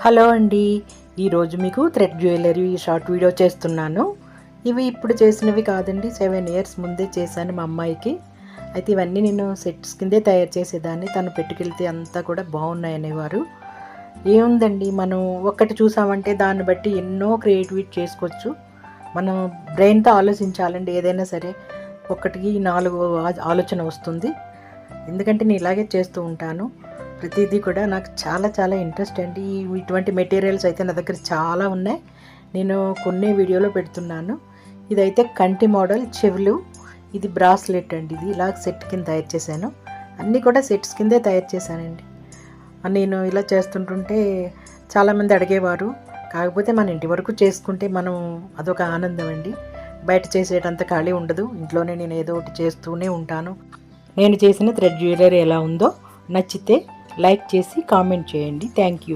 Hello అండి. ఈరోజు మీకు థ్రెడ్ జ్యువెలరీ షార్ట్ వీడియో చేస్తున్నాను. ఇవి ఇప్పుడు చేసినవి కాదండి, 7 ఇయర్స్ ముందే చేశాను మా అమ్మాయికి. అయితే ఇవన్నీ నేను సెట్స్ కిందే తయారు చేసేదాన్ని. తను పెట్టుకెళ్తే అంతా కూడా బాగున్నాయనేవారు. ఏముందండి, మనం ఒక్కటి చూసామంటే దాన్ని బట్టి ఎన్నో క్రియేటివిటీ చేసుకోవచ్చు. మనం బ్రెయిన్తో ఆలోచించాలండి ఏదైనా సరే. ఒక్కటికి 4 ఆలోచన వస్తుంది. ఎందుకంటే నేను ఇలాగే చేస్తూ ఉంటాను. ప్రతిదీ కూడా నాకు చాలా చాలా ఇంట్రెస్ట్ అండి. ఇటువంటి మెటీరియల్స్ అయితే నా దగ్గర చాలా ఉన్నాయి. నేను కొన్ని వీడియోలో పెడుతున్నాను. ఇదైతే కంటి మోడల్ చెవులు, ఇది బ్రాస్లెట్ అండి. ఇది ఇలా సెట్ కింద తయారు చేశాను. అన్నీ కూడా సెట్స్ కిందే తయారు చేశానండి. నేను ఇలా చేస్తుంటుంటే చాలామంది అడిగేవారు. కాకపోతే మన ఇంటి వరకు చేసుకుంటే మనం అదొక ఆనందం అండి. బయట చేసేటంత ఖాళీ ఉండదు. ఇంట్లోనే నేను ఏదో ఒకటి చేస్తూనే ఉంటాను. నేను చేసిన థ్రెడ్ జ్యువెలరీ ఎలా ఉందో నచ్చితే లైక్ చేసి కామెంట్ చేయండి. Thank you.